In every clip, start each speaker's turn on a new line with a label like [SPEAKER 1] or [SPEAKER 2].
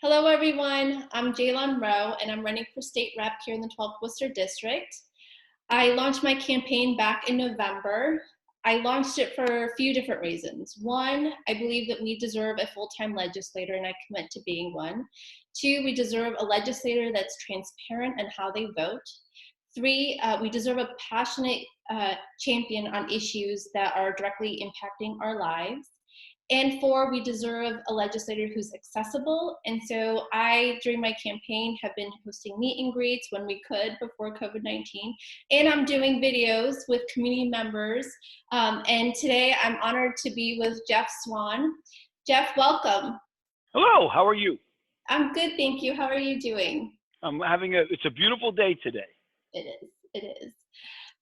[SPEAKER 1] Hello, everyone. I'm Ceylan Rowe, and I'm running for state rep here in the 12th Worcester District. I launched my campaign back in November. I launched it for a few different reasons. One, I believe that we deserve a full-time legislator, and I commit to being one. Two, we deserve a legislator that's transparent in how they vote. Three, we deserve a passionate champion on issues that are directly impacting our lives. And four, we deserve a legislator who's accessible. And so I, during my campaign, have been hosting meet and greets when we could before COVID-19. And I'm doing videos with community members. And today I'm honored to be with Jeff Swann. Jeff, welcome.
[SPEAKER 2] Hello, how are you?
[SPEAKER 1] I'm good, thank you. How are you doing?
[SPEAKER 2] It's a beautiful day today.
[SPEAKER 1] It is.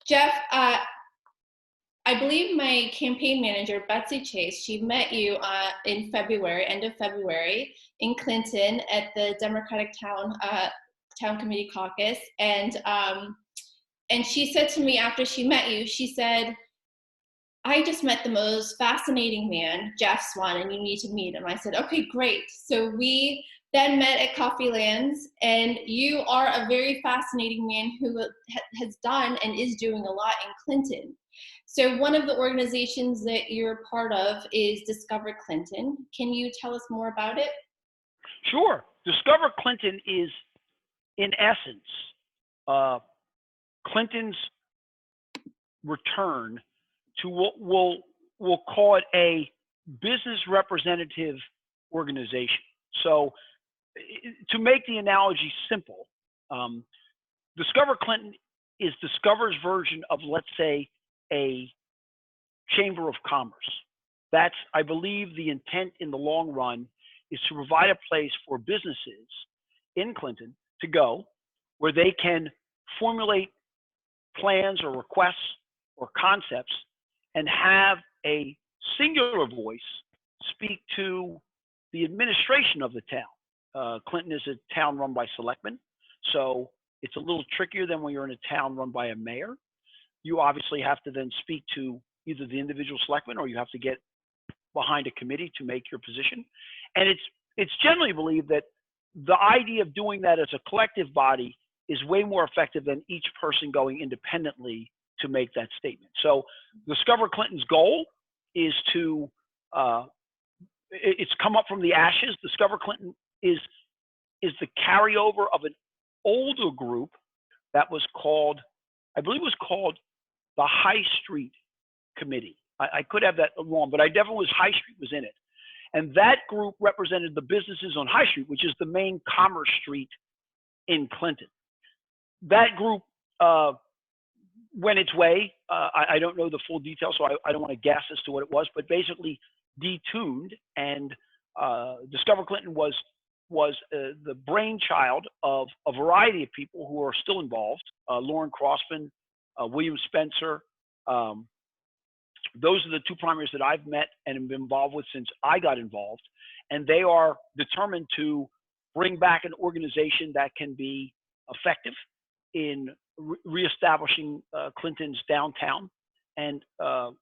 [SPEAKER 1] Jeff, I believe my campaign manager, Betsy Chase, she met you in February, end of February, in Clinton at the Democratic Town Committee Caucus. And she said to me after she met you, she said, I just met the most fascinating man, Jeff Swann, and you need to meet him. I said, okay, great. So we then met at Coffee Lands, and you are a very fascinating man who has done and is doing a lot in Clinton. So one of the organizations that you're part of is Discover Clinton. Can you tell us more about it?
[SPEAKER 2] Sure. Discover Clinton is, in essence, Clinton's return to what we'll call it a business representative organization. So to make the analogy simple, Discover Clinton is Discover's version of, let's say, a chamber of commerce. That's, I believe, the intent in the long run is to provide a place for businesses in Clinton to go where they can formulate plans or requests or concepts and have a singular voice speak to the administration of the town. Clinton is a town run by selectmen, so it's a little trickier than when you're in a town run by a mayor. You obviously have to then speak to either the individual selectman or you have to get behind a committee to make your position. And it's generally believed that the idea of doing that as a collective body is way more effective than each person going independently to make that statement. So Discover Clinton's goal is to, it's come up from the ashes. Discover Clinton is the carryover of an older group that was called, I believe it was called the High Street Committee. I could have that wrong, but I definitely was, High Street was in it. And that group represented the businesses on High Street, which is the main commerce street in Clinton. That group went its way. I don't know the full details, so I don't want to guess as to what it was, but basically detuned. And Discover Clinton was the brainchild of a variety of people who are still involved. Lauren Crossman, William Spencer. Those are the two primaries that I've met and have been involved with since I got involved. And they are determined to bring back an organization that can be effective in reestablishing Clinton's downtown and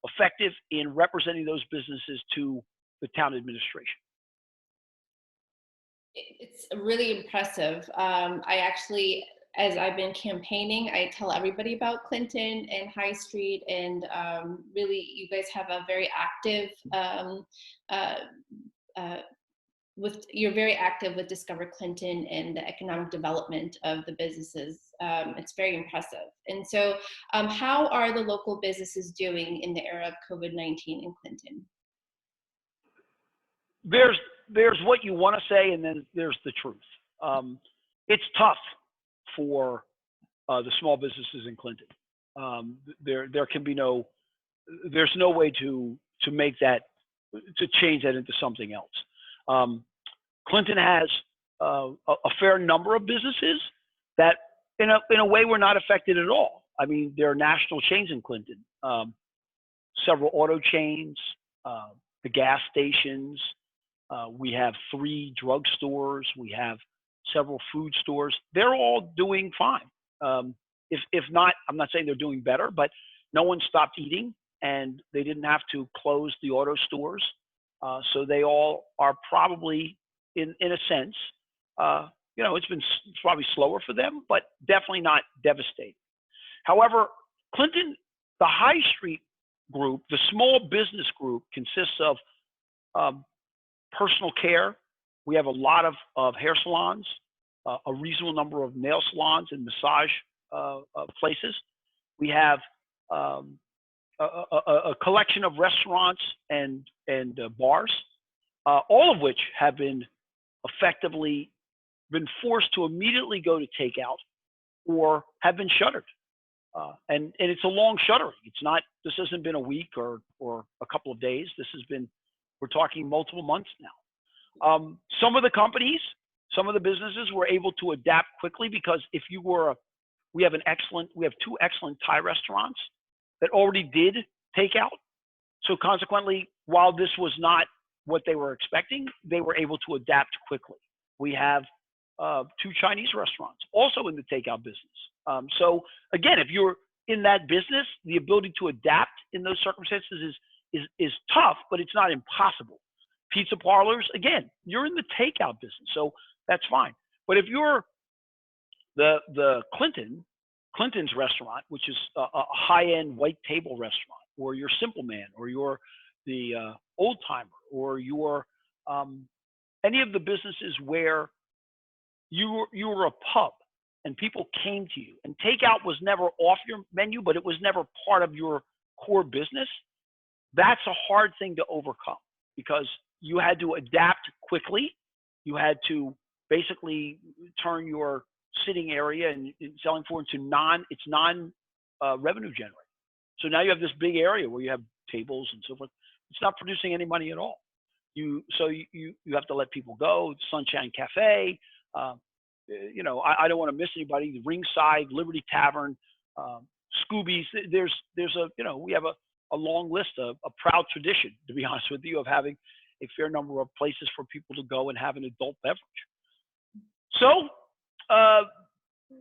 [SPEAKER 2] effective in representing those businesses to the town administration.
[SPEAKER 1] It's really impressive. I actually, as I've been campaigning, I tell everybody about Clinton and High Street, and really, you guys have a very active, you're very active with Discover Clinton and the economic development of the businesses. It's very impressive. And so how are the local businesses doing in the era of COVID-19 in Clinton?
[SPEAKER 2] There's what you want to say, and then there's the truth. It's tough for the small businesses in Clinton. There can be there's no way to make that, to change that into something else. Clinton has a fair number of businesses that in a way were not affected at all. I mean, there are national chains in Clinton, several auto chains, the gas stations. We have 3 drugstores. We have several food stores. They're all doing fine. If not, I'm not saying they're doing better, but no one stopped eating and they didn't have to close the auto stores. So they all are probably, in a sense, it's probably slower for them, but definitely not devastating. However, Clinton, the High Street group, the small business group, consists of personal care. We have a lot of hair salons, a reasonable number of nail salons and massage places. We have a collection of restaurants and bars, all of which have been effectively been forced to immediately go to takeout or have been shuttered. And it's a long shuttering. This hasn't been a week or a couple of days. We're talking multiple months now. Some of the companies, some of the businesses were able to adapt quickly because we have two excellent Thai restaurants that already did takeout. So consequently, while this was not what they were expecting, they were able to adapt quickly. We have two Chinese restaurants also in the takeout business. So again, if you're in that business, the ability to adapt in those circumstances is tough, but it's not impossible. Pizza parlors, again, you're in the takeout business, so that's fine. But if you're the Clinton's restaurant, which is a high-end white table restaurant, or you're Simple Man, or you're the Old Timer, or you're any of the businesses where you were a pub and people came to you, and takeout was never off your menu, but it was never part of your core business, that's a hard thing to overcome because you had to adapt quickly. You had to basically turn your sitting area and selling for into non-revenue generating. So now you have this big area where you have tables and so forth. It's not producing any money at all. You have to let people go. Sunshine Cafe, I don't want to miss anybody. The Ringside, Liberty Tavern, Scooby's. We have a long list, a proud tradition, to be honest with you, of having a fair number of places for people to go and have an adult beverage. So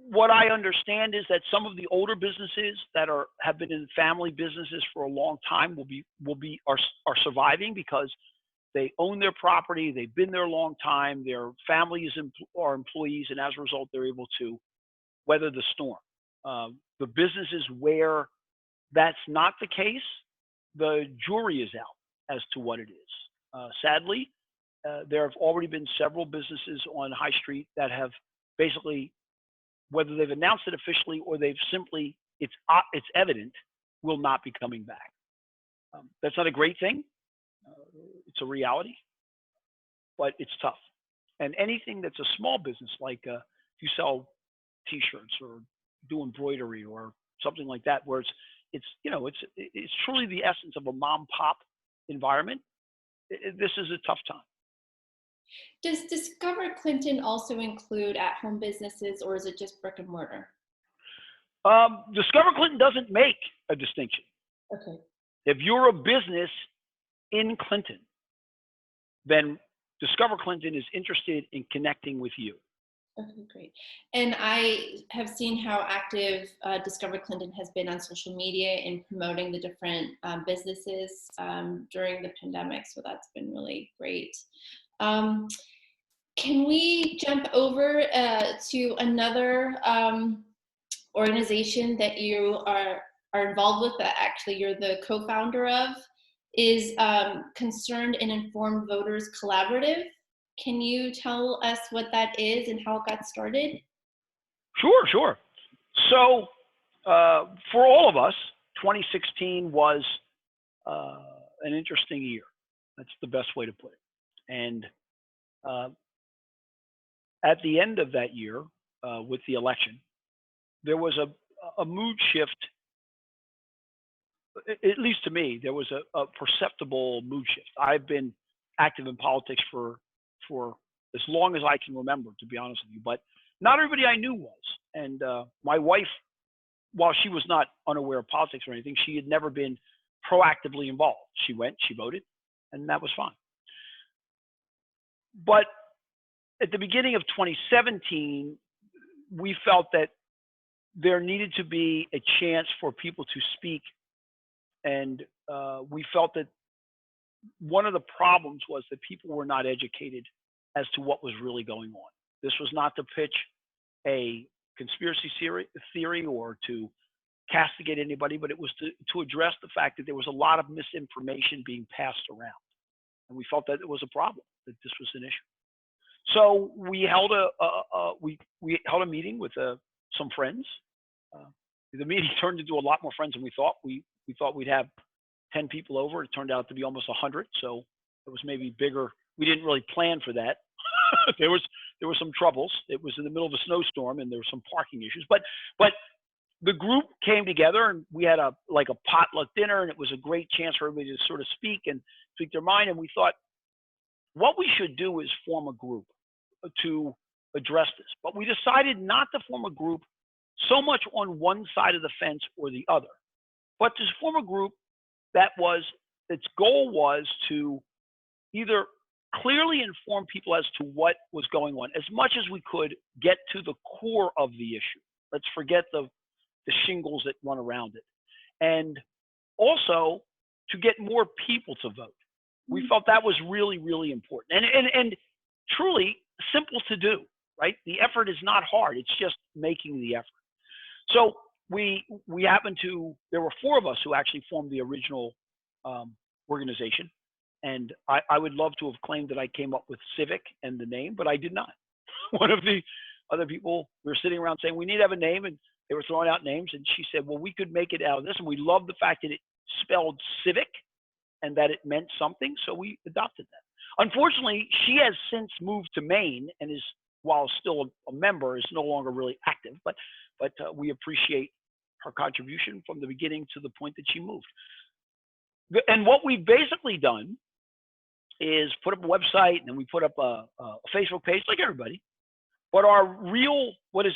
[SPEAKER 2] what I understand is that some of the older businesses that have been in family businesses for a long time are surviving because they own their property, they've been there a long time, their families are employees, and as a result, they're able to weather the storm. The businesses where that's not the case, the jury is out as to what it is. Sadly, there have already been several businesses on High Street that have basically, whether they've announced it officially or they've simply, it's evident, will not be coming back. That's not a great thing. It's a reality, but it's tough. And anything that's a small business, like if you sell T-shirts or do embroidery or something like that, where it's truly the essence of a mom pop environment, this is a tough time.
[SPEAKER 1] Does Discover Clinton also include at-home businesses, or is it just brick and mortar?
[SPEAKER 2] Discover Clinton doesn't make a distinction.
[SPEAKER 1] Okay.
[SPEAKER 2] If you're a business in Clinton, then Discover Clinton is interested in connecting with you.
[SPEAKER 1] Okay, great. And I have seen how active Discover Clinton has been on social media in promoting the different businesses during the pandemic. So that's been really great. Can we jump over to another organization that you are involved with, that actually you're the co-founder of, is Concerned and Informed Voters Collaborative. Can you tell us what that is and how it got started?
[SPEAKER 2] Sure. So for all of us, 2016 was an interesting year. That's the best way to put it. And at the end of that year, with the election, there was a mood shift. At least to me, there was a perceptible mood shift. I've been active in politics for as long as I can remember, to be honest with you, but not everybody I knew was. And my wife, while she was not unaware of politics or anything, she had never been proactively involved. She went, she voted, and that was fine. But at the beginning of 2017, we felt that there needed to be a chance for people to speak. And we felt that one of the problems was that people were not educated as to what was really going on. This was not to pitch a conspiracy theory or to castigate anybody, but it was to address the fact that there was a lot of misinformation being passed around. And we felt that it was a problem, that this was an issue. So we held we held a meeting with some friends. The meeting turned into a lot more friends than we thought. We thought we'd have 10 people over. It turned out to be almost 100. So it was maybe bigger. We didn't really plan for that. there were some troubles. It was in the middle of a snowstorm, and there were some parking issues. But the group came together, and we had a potluck dinner, and it was a great chance for everybody to sort of speak their mind. And we thought, what we should do is form a group to address this. But we decided not to form a group so much on one side of the fence or the other, but to form a group that its goal was to either clearly inform people as to what was going on, as much as we could get to the core of the issue. Let's forget the shingles that run around it. And also to get more people to vote. We felt that was really, really important. And truly simple to do, right? The effort is not hard. It's just making the effort. So we happened to, there were 4 of us who actually formed the original organization. And I would love to have claimed that I came up with civic and the name, but I did not. One of the other people, we were sitting around saying, we need to have a name, and they were throwing out names, and she said, well, we could make it out of this. And we loved the fact that it spelled civic and that it meant something, so we adopted that. Unfortunately, she has since moved to Maine and is, while still a member, is no longer really active, but we appreciate her contribution from the beginning to the point that she moved. And what we've basically done is put up a website, and then we put up a Facebook page like everybody. But our real, what is,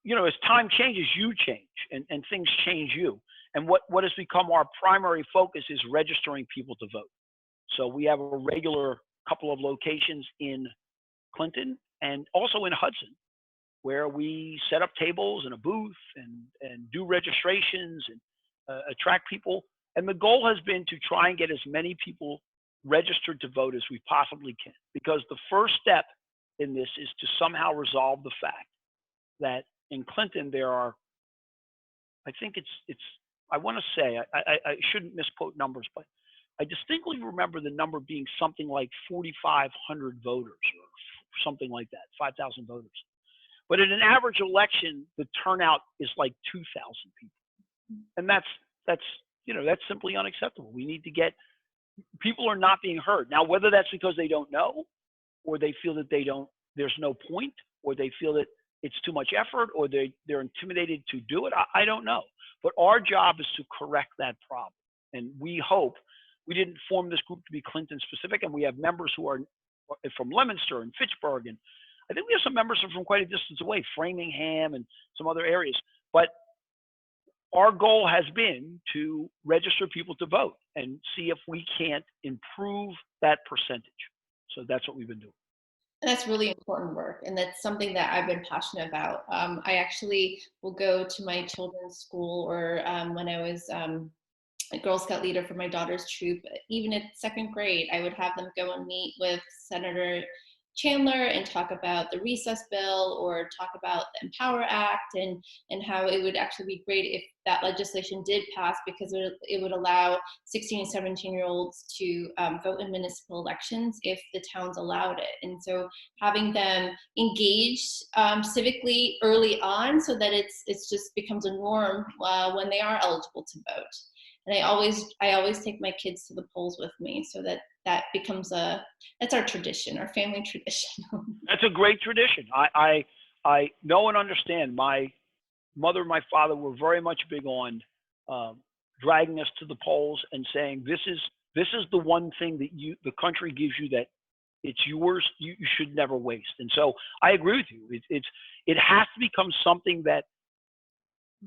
[SPEAKER 2] as time changes, you change, and things change you. And what has become our primary focus is registering people to vote. So we have a regular couple of locations in Clinton and also in Hudson, where we set up tables and a booth and do registrations and attract people. And the goal has been to try and get as many people registered to vote as we possibly can, because the first step in this is to somehow resolve the fact that in Clinton there are, I think I want to say, I shouldn't misquote numbers, but I distinctly remember the number being something like 4,500 voters or something like that, 5,000 voters. But in an average election, the turnout is like 2,000 people. And that's simply unacceptable. We need to get, people are not being heard. Now, whether that's because they don't know, or they feel that there's no point, or they feel that it's too much effort, or they're intimidated to do it, I don't know. But our job is to correct that problem. And we hope, we didn't form this group to be Clinton specific, and we have members who are from Leominster and Fitchburg, and I think we have some members from quite a distance away, Framingham and some other areas. But our goal has been to register people to vote and see if we can't improve that percentage. So that's what we've been doing.
[SPEAKER 1] That's really important work, and that's something that I've been passionate about. I actually will go to my children's school, or when I was a Girl Scout leader for my daughter's troop, even at 2nd grade, I would have them go and meet with Senator Chandler and talk about the recess bill, or talk about the Empower Act, and how it would actually be great if that legislation did pass, because it would allow 16 and 17-year-olds to vote in municipal elections if the towns allowed it. And so having them engaged civically early on, so that it's just becomes a norm when they are eligible to vote. And I always take my kids to the polls with me, so that becomes that's our tradition, our family tradition.
[SPEAKER 2] That's a great tradition. I know and understand. My mother and my father were very much big on dragging us to the polls and saying, this is the one thing that the country gives you, that it's yours, you should never waste. And so I agree with you. It has to become something that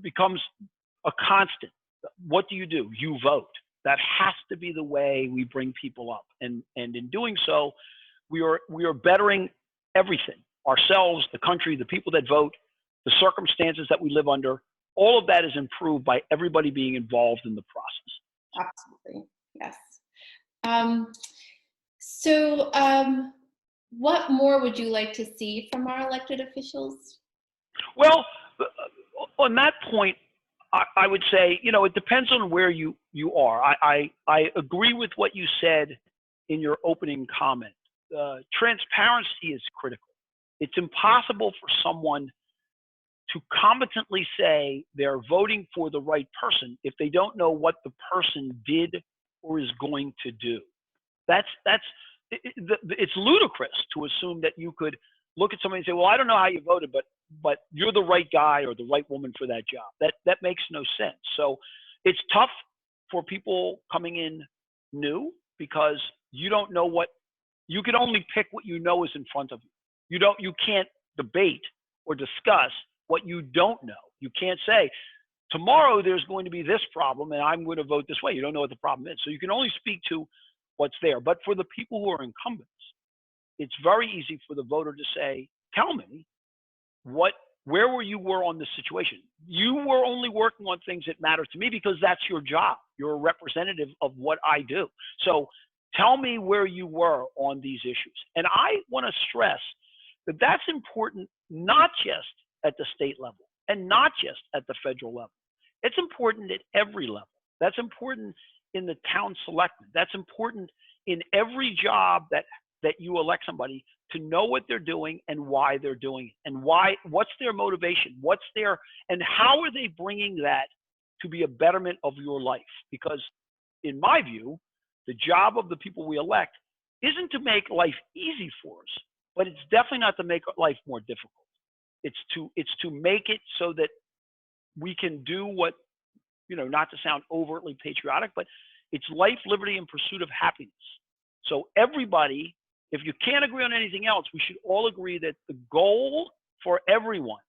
[SPEAKER 2] becomes a constant. What do? You vote. That has to be the way we bring people up. And in doing so, we are bettering everything. Ourselves, the country, the people that vote, the circumstances that we live under. All of that is improved by everybody being involved in the process.
[SPEAKER 1] Absolutely. Yes. What more would you like to see from our elected officials?
[SPEAKER 2] Well, on that point, I would say, it depends on where you are. I agree with what you said in your opening comment. Transparency is critical. It's impossible for someone to competently say they're voting for the right person if they don't know what the person did or is going to do. It's ludicrous to assume that you could look at somebody and say, well, I don't know how you voted, but you're the right guy or the right woman for that job. That makes no sense. So it's tough for people coming in new because you don't know you can only pick what you know is in front of you. You can't debate or discuss what you don't know. You can't say, tomorrow there's going to be this problem and I'm going to vote this way. You don't know what the problem is. So you can only speak to what's there. But for the people who are incumbents, it's very easy for the voter to say, tell me where you were on this situation. You were only working on things that matter to me because that's your job. You're a representative of what I do. So tell me where you were on these issues. And I want to stress that that's important, not just at the state level and not just at the federal level. It's important at every level. That's important in the town selectmen. That's important in every job that you elect somebody to know what they're doing and why they're doing it and what's their motivation, and how are they bringing that to be a betterment of your life? Because in my view, the job of the people we elect isn't to make life easy for us, but it's definitely not to make life more difficult. It's to make it so that we can do what, not to sound overtly patriotic, but it's life, liberty, and pursuit of happiness. So everybody, if you can't agree on anything else, we should all agree that the goal for everyone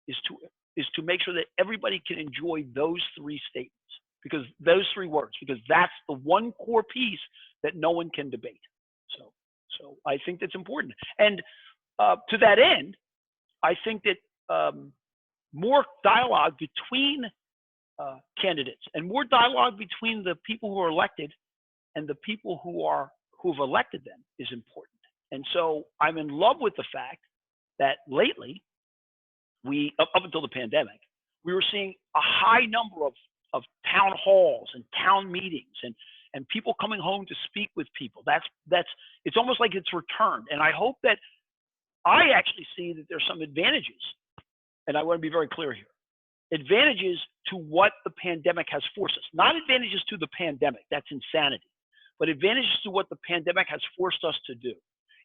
[SPEAKER 2] is to make sure that everybody can enjoy those three statements, because those three words, because that's the one core piece that no one can debate. So I think that's important. And to that end, I think that more dialogue between candidates and more dialogue between the people who are elected and the people who've elected them is important. And so I'm in love with the fact that lately, up until the pandemic, we were seeing a high number of town halls and town meetings and people coming home to speak with people. It's almost like it's returned. And I hope that I actually see that there's some advantages, and I want to be very clear here. Advantages to what the pandemic has forced us, not advantages to the pandemic, that's insanity, but advantages to what the pandemic has forced us to do.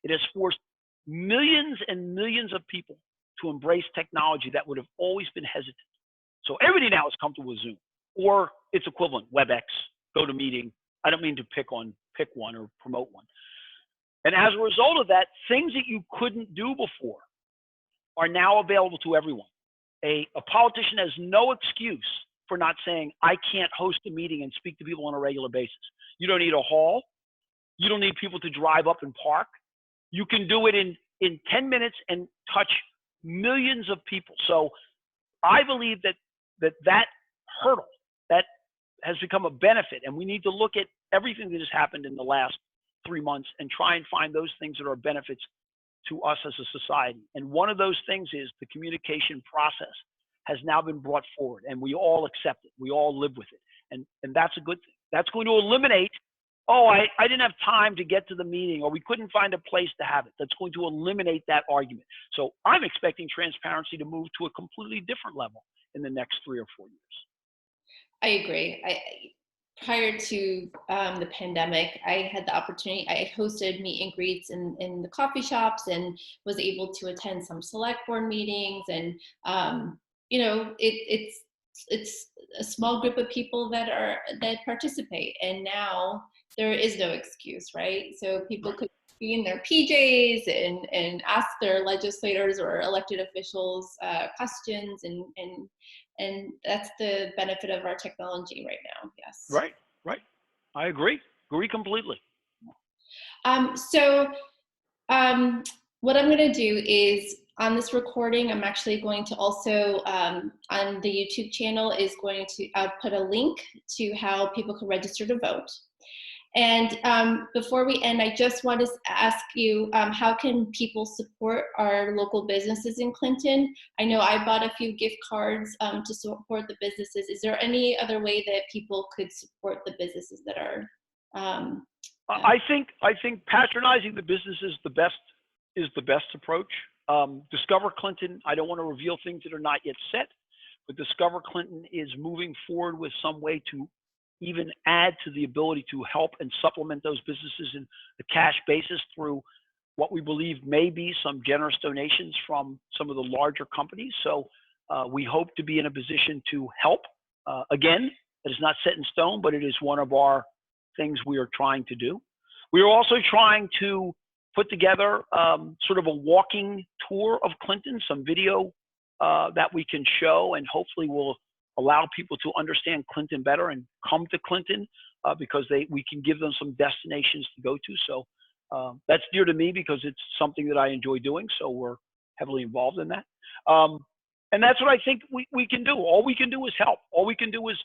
[SPEAKER 2] It has forced millions and millions of people to embrace technology that would have always been hesitant. So everybody now is comfortable with Zoom or its equivalent, WebEx, GoToMeeting. I don't mean to pick one or promote one. And as a result of that, things that you couldn't do before are now available to everyone. A politician has no excuse for not saying, I can't host a meeting and speak to people on a regular basis. You don't need a hall. You don't need people to drive up and park. You can do it in 10 minutes and touch millions of people. So I believe that hurdle, that has become a benefit, and we need to look at everything that has happened in the last 3 months and try and find those things that are benefits to us as a society. And one of those things is the communication process has now been brought forward, and we all accept it. We all live with it. And that's a good thing. That's going to eliminate, I didn't have time to get to the meeting, or we couldn't find a place to have it. That's going to eliminate that argument. So I'm expecting transparency to move to a completely different level in the next 3 or 4 years.
[SPEAKER 1] I agree. Prior to the pandemic, I had the opportunity, I hosted meet and greets in the coffee shops and was able to attend some select board meetings. And, it's a small group of people that participate. And now there is no excuse, right? So people could be in their PJs and ask their legislators or elected officials questions, and that's the benefit of our technology right now. Yes.
[SPEAKER 2] Right. I agree completely.
[SPEAKER 1] What I'm going to do is, on this recording, I'm actually going to also, on the YouTube channel, is going to put a link to how people can register to vote. And before we end, I just want to ask you, how can people support our local businesses in Clinton? I know I bought a few gift cards to support the businesses. Is there any other way that people could support the businesses that are?
[SPEAKER 2] I think patronizing the business is the best approach. Discover Clinton. I don't want to reveal things that are not yet set, but Discover Clinton is moving forward with some way to even add to the ability to help and supplement those businesses in a cash basis through what we believe may be some generous donations from some of the larger companies. So we hope to be in a position to help. Again, it is not set in stone, but it is one of our things we are trying to do. We are also trying to put together sort of a walking tour of Clinton, some video that we can show, and hopefully will allow people to understand Clinton better and come to Clinton because we can give them some destinations to go to. So that's dear to me because it's something that I enjoy doing. So we're heavily involved in that. And that's what I think we can do. All we can do is help. All we can do is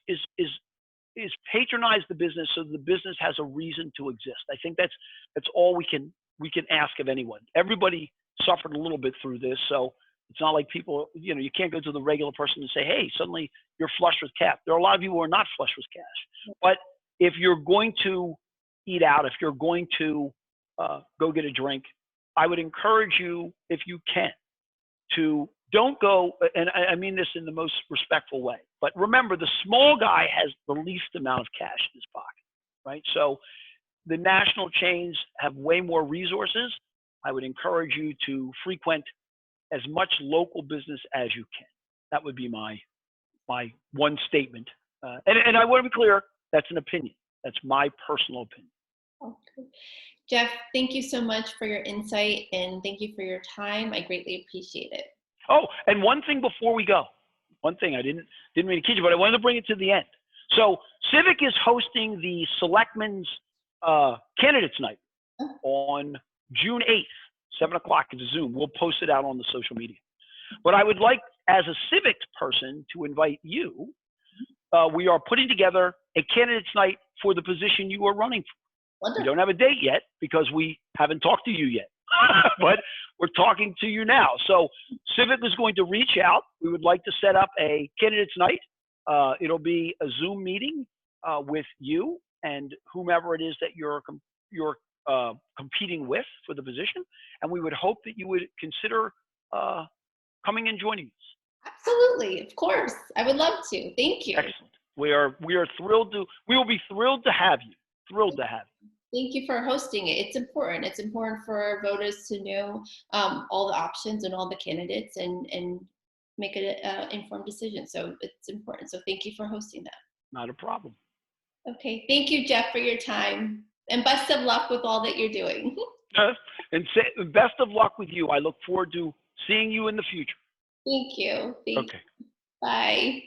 [SPEAKER 2] patronize the business so the business has a reason to exist. I think that's all we can ask of anyone. Everybody suffered a little bit through this, so it's not like people, you can't go to the regular person and say, hey, suddenly you're flush with cash. There are a lot of people who are not flush with cash. But if you're going to eat out, if you're going to go get a drink, I would encourage you, if you can, to don't go, and I mean this in the most respectful way, but remember the small guy has the least amount of cash in his pocket, right? So the national chains have way more resources. I would encourage you to frequent as much local business as you can. That would be my one statement. And I want to be clear, that's an opinion. That's my personal opinion.
[SPEAKER 1] Okay. Jeff, thank you so much for your insight and thank you for your time. I greatly appreciate it.
[SPEAKER 2] Oh, and one thing before we go, one thing I didn't mean to kid you, but I wanted to bring it to the end. So Civic is hosting the Selectmen's Candidates Night on June 8th. 7 o'clock is a Zoom. We'll post it out on the social media. But I would like, as a civics person, to invite you. We are putting together a candidates night for the position you are running for.
[SPEAKER 1] Wonderful.
[SPEAKER 2] We don't have a date yet because we haven't talked to you yet, but we're talking to you now. So Civic is going to reach out. We would like to set up a candidates night. It'll be a Zoom meeting with you and whomever it is that you're competing with for the position, and we would hope that you would consider coming and joining us.
[SPEAKER 1] Absolutely, of course, I would love to. Thank you.
[SPEAKER 2] Excellent. We are thrilled to. We will be thrilled to have you. Thrilled to have you.
[SPEAKER 1] Thank you for hosting it. It's important. It's important for voters to know all the options and all the candidates and make an informed decision. So it's important. So thank you for hosting that.
[SPEAKER 2] Not a problem.
[SPEAKER 1] Okay. Thank you, Jeff, for your time. And best of luck with all that you're doing.
[SPEAKER 2] And best of luck with you. I look forward to seeing you in the future.
[SPEAKER 1] Thank you.
[SPEAKER 2] Okay.
[SPEAKER 1] Bye.